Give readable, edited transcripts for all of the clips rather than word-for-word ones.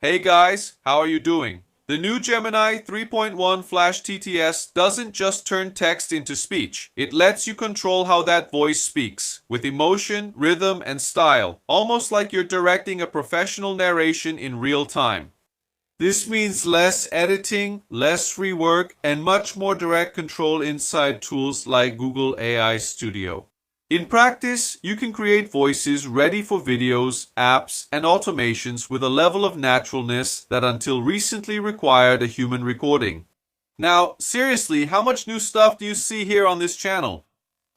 Hey guys, how are you doing? The new Gemini 3.1 Flash TTS doesn't just turn text into speech. It lets you control how that voice speaks, with emotion, rhythm, and style, almost like you're directing a professional narration in real time. This means less editing, less rework, and much more direct control inside tools like Google AI Studio. In practice, you can create voices ready for videos, apps, and automations with a level of naturalness that until recently required a human recording. Now, seriously, how much new stuff do you see here on this channel?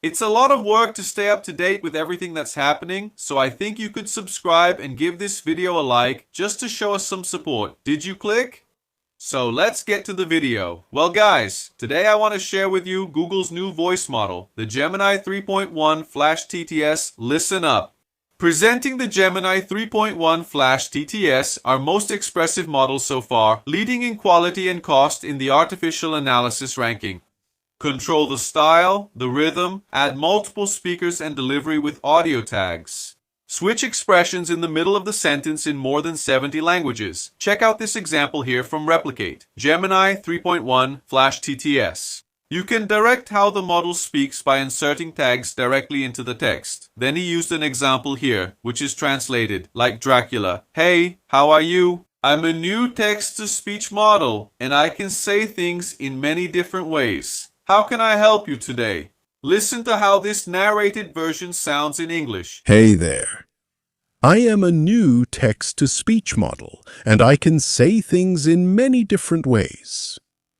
It's a lot of work to stay up to date with everything that's happening, so I think you could subscribe and give this video a like just to show us some support. Did you click? So let's get to the video. Well guys, today I want to share with you Google's new voice model, the Gemini 3.1 Flash TTS. Listen up. Presenting the Gemini 3.1 Flash TTS, our most expressive model so far, leading in quality and cost in the artificial analysis ranking. Control the style, the rhythm, add multiple speakers and delivery with audio tags. Switch expressions in the middle of the sentence in more than 70 languages. Check out this example here from Replicate, Gemini 3.1 Flash TTS. You can direct how the model speaks by inserting tags directly into the text. Then he used an example here, which is translated, like Dracula. Hey, how are you? I'm a new text-to-speech model, and I can say things in many different ways. How can I help you today? Listen to how this narrated version sounds in English. Hey there. I am a new text-to-speech model, and I can say things in many different ways.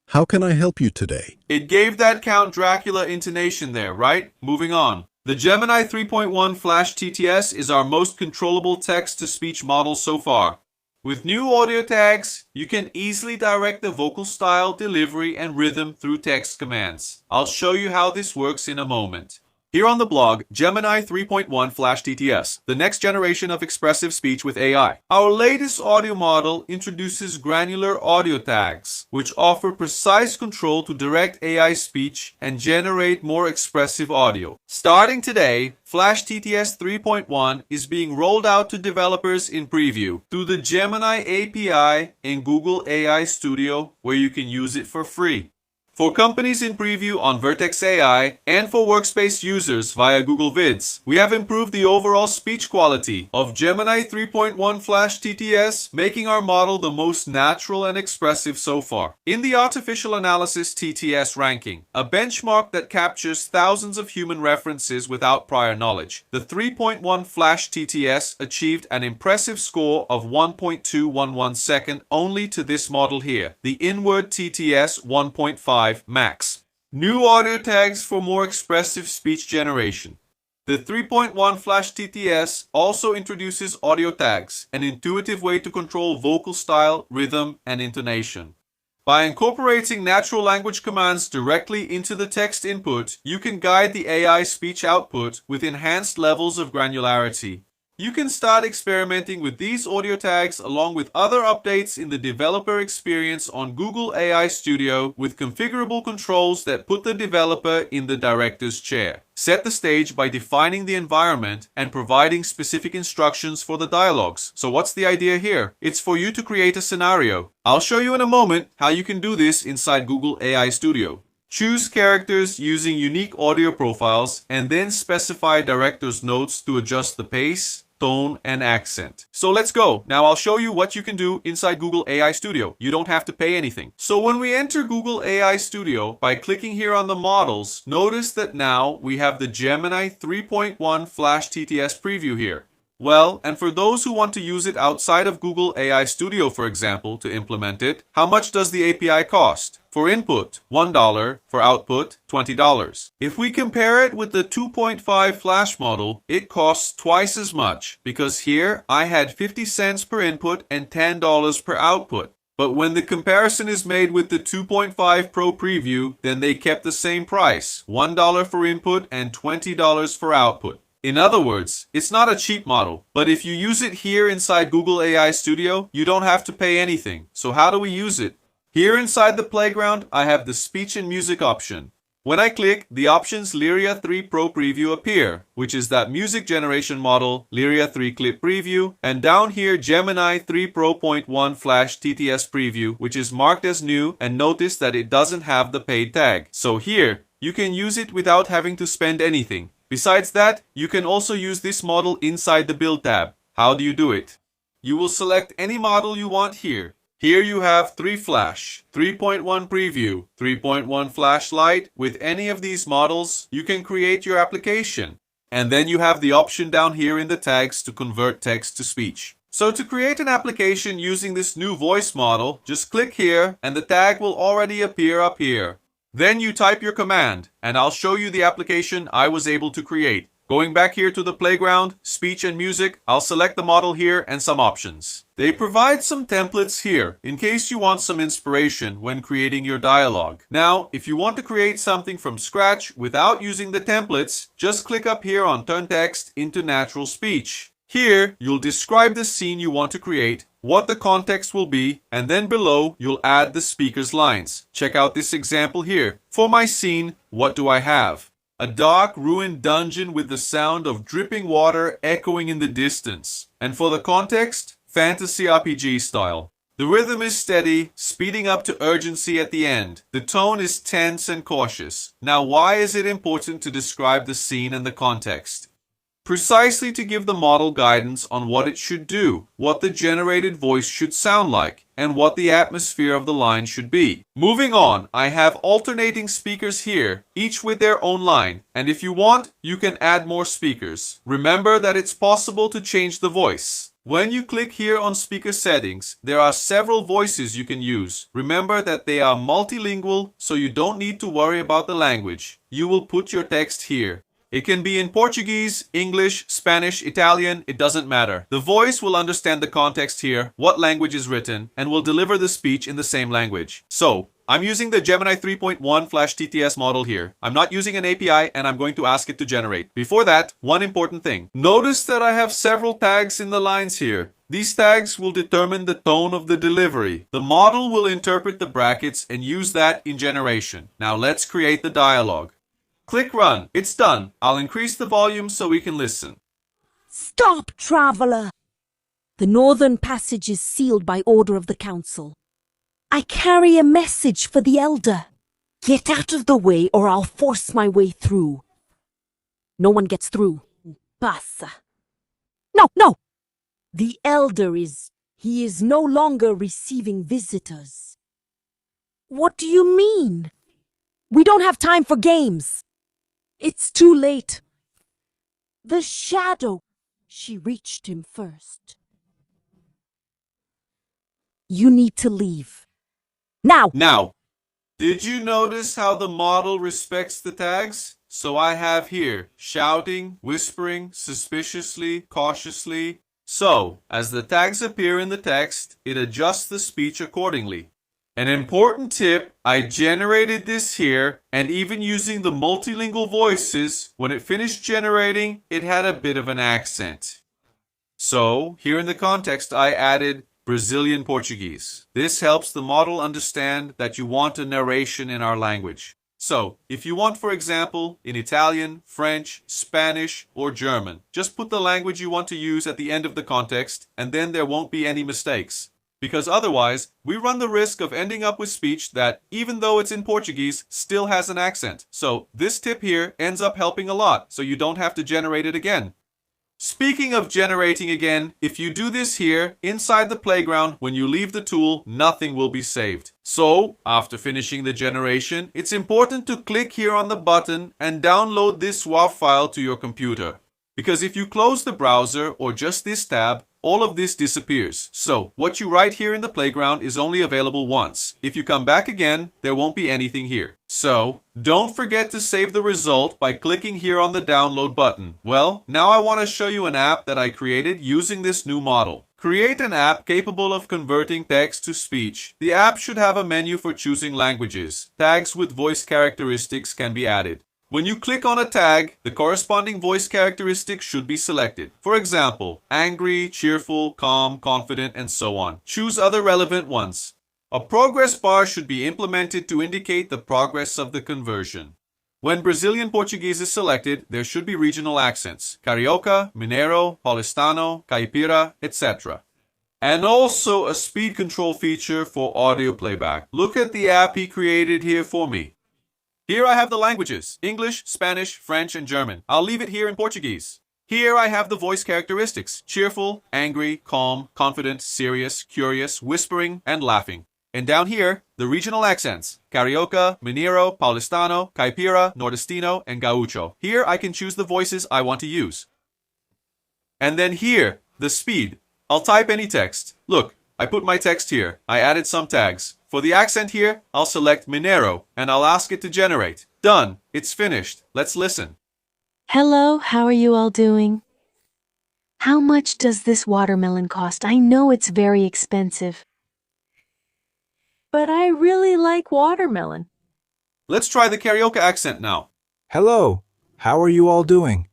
How can I help you today? It gave that Count Dracula intonation there, right? Moving on. The Gemini 3.1 Flash TTS is our most controllable text-to-speech model so far. With new audio tags, you can easily direct the vocal style, delivery, and rhythm through text commands. I'll show you how this works in a moment. Here on the blog, Gemini 3.1 Flash TTS, the next generation of expressive speech with AI. Our latest audio model introduces granular audio tags, which offer precise control to direct AI speech and generate more expressive audio. Starting today, Flash TTS 3.1 is being rolled out to developers in preview through the Gemini API in Google AI Studio, where you can use it for free. For companies in preview on Vertex AI and for workspace users via Google Vids, we have improved the overall speech quality of Gemini 3.1 Flash TTS, making our model the most natural and expressive so far. In the Artificial Analysis TTS ranking, a benchmark that captures thousands of human references without prior knowledge, the 3.1 Flash TTS achieved an impressive score of 1.211 second only to this model here, the Inward TTS 1.5 Max. New audio tags for more expressive speech generation. The 3.1 Flash TTS also introduces audio tags, an intuitive way to control vocal style, rhythm, and intonation. By incorporating natural language commands directly into the text input, you can guide the AI speech output with enhanced levels of granularity. You can start experimenting with these audio tags along with other updates in the developer experience on Google AI Studio with configurable controls that put the developer in the director's chair. Set the stage by defining the environment and providing specific instructions for the dialogues. So what's the idea here? It's for you to create a scenario. I'll show you in a moment how you can do this inside Google AI Studio. Choose characters using unique audio profiles and then specify director's notes to adjust the pace, tone, and accent. So let's go. Now I'll show you what you can do inside Google AI Studio. You don't have to pay anything. So when we enter Google AI Studio, by clicking here on the models, notice that now we have the Gemini 3.1 Flash TTS preview here. Well, and for those who want to use it outside of Google AI Studio, for example, to implement it, how much does the API cost? For input, $1. For output, $20. If we compare it with the 2.5 Flash model, it costs twice as much because here I had 50 cents per input and $10 per output. But when the comparison is made with the 2.5 Pro preview, then they kept the same price, $1 for input and $20 for output. In other words, it's not a cheap model, but if you use it here inside Google AI Studio, you don't have to pay anything. So how do we use it? Here inside the playground, I have the speech and music option. When I click, the options Lyria 3 Pro Preview appear, which is that music generation model, Lyria 3 Clip Preview, and down here Gemini 3.1 Flash TTS Preview, which is marked as new, and notice that it doesn't have the paid tag. So here, you can use it without having to spend anything. Besides that, you can also use this model inside the Build tab. How do you do it? You will select any model you want here. Here you have 3 Flash, 3.1 Preview, 3.1 Flashlight. With any of these models, you can create your application. And then you have the option down here in the tags to convert text to speech. So to create an application using this new voice model, just click here and the tag will already appear up here. Then you type your command and I'll show you the application I was able to create. Going back here to the playground, speech and music, I'll select the model here and some options. They provide some templates here in case you want some inspiration when creating your dialogue. Now, if you want to create something from scratch without using the templates, just click up here on Turn Text into Natural Speech. Here, you'll describe the scene you want to create, what the context will be, and then below, you'll add the speaker's lines. Check out this example here. For my scene, what do I have? A dark, ruined dungeon with the sound of dripping water echoing in the distance. And for the context, fantasy RPG style. The rhythm is steady, speeding up to urgency at the end. The tone is tense and cautious. Now, why is it important to describe the scene and the context? Precisely to give the model guidance on what it should do, what the generated voice should sound like, and what the atmosphere of the line should be. Moving on, I have alternating speakers here, each with their own line, and if you want, you can add more speakers. Remember that it's possible to change the voice. When you click here on speaker settings, there are several voices you can use. Remember that they are multilingual, so you don't need to worry about the language. You will put your text here. It can be in Portuguese, English, Spanish, Italian, it doesn't matter. The voice will understand the context here, what language is written, and will deliver the speech in the same language. So, I'm using the Gemini 3.1 Flash TTS model here. I'm not using an API and I'm going to ask it to generate. Before that, one important thing. Notice that I have several tags in the lines here. These tags will determine the tone of the delivery. The model will interpret the brackets and use that in generation. Now let's create the dialogue. Click Run. It's done. I'll increase the volume so we can listen. Stop, traveler! The northern passage is sealed by order of the council. I carry a message for the elder. Get out of the way or I'll force my way through. No one gets through. Passa. No! The elder he is no longer receiving visitors. What do you mean? We don't have time for games. It's too late. The shadow. She reached him first. You need to leave. Now! Did you notice how the model respects the tags? So I have here, shouting, whispering, suspiciously, cautiously. So, as the tags appear in the text, it adjusts the speech accordingly. An important tip, I generated this here, and even using the multilingual voices, when it finished generating, it had a bit of an accent. So, here in the context, I added Brazilian Portuguese. This helps the model understand that you want a narration in our language. So, if you want, for example, in Italian, French, Spanish, or German, just put the language you want to use at the end of the context, and then there won't be any mistakes. Because otherwise, we run the risk of ending up with speech that, even though it's in Portuguese, still has an accent. So this tip here ends up helping a lot, so you don't have to generate it again. Speaking of generating again, if you do this here, inside the playground, when you leave the tool, nothing will be saved. So, after finishing the generation, it's important to click here on the button and download this WAV file to your computer. Because if you close the browser or just this tab, all of this disappears. So, what you write here in the playground is only available once. If you come back again, there won't be anything here. So, don't forget to save the result by clicking here on the download button. Well, now I want to show you an app that I created using this new model. Create an app capable of converting text to speech. The app should have a menu for choosing languages. Tags with voice characteristics can be added. When you click on a tag, the corresponding voice characteristic should be selected. For example, angry, cheerful, calm, confident, and so on. Choose other relevant ones. A progress bar should be implemented to indicate the progress of the conversion. When Brazilian Portuguese is selected, there should be regional accents: Carioca, Mineiro, Paulistano, Caipira, etc. And also a speed control feature for audio playback. Look at the app he created here for me. Here I have the languages: English, Spanish, French, and German. I'll leave it here in Portuguese. Here I have the voice characteristics: cheerful, angry, calm, confident, serious, curious, whispering, and laughing. And down here, the regional accents: Carioca, Mineiro, Paulistano, Caipira, Nordestino, and Gaúcho. Here I can choose the voices I want to use. And then here, the speed. I'll type any text. Look, I put my text here. I added some tags. For the accent here, I'll select Mineiro, and I'll ask it to generate. Done. It's finished. Let's listen. Hello, how are you all doing? How much does this watermelon cost? I know it's very expensive, but I really like watermelon. Let's try the Carioca accent now. Hello, how are you all doing?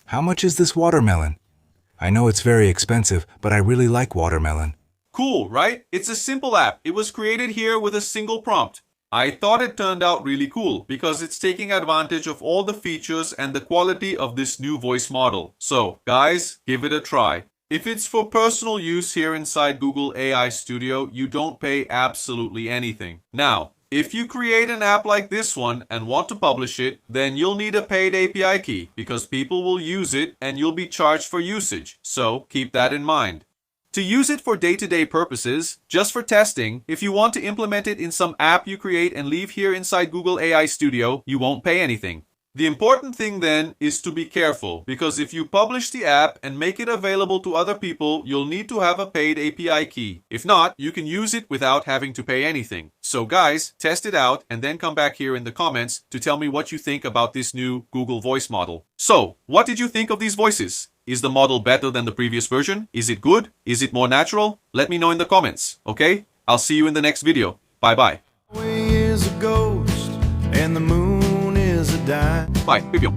How much is this watermelon? I know it's very expensive, but I really like watermelon. Cool, right? It's a simple app. It was created here with a single prompt. I thought it turned out really cool because it's taking advantage of all the features and the quality of this new voice model. So, guys, give it a try. If it's for personal use here inside Google AI Studio, you don't pay absolutely anything. Now, if you create an app like this one and want to publish it, then you'll need a paid API key because people will use it and you'll be charged for usage. So, keep that in mind. To use it for day-to-day purposes, just for testing, if you want to implement it in some app you create and leave here inside Google AI Studio, you won't pay anything. The important thing then is to be careful, because if you publish the app and make it available to other people, you'll need to have a paid API key. If not, you can use it without having to pay anything. So guys, test it out and then come back here in the comments to tell me what you think about this new Google Voice model. So, what did you think of these voices? Is the model better than the previous version? Is it good? Is it more natural? Let me know in the comments, okay? I'll see you in the next video. Bye-bye. Is a ghost and the moon is a dime. Bye. Preview.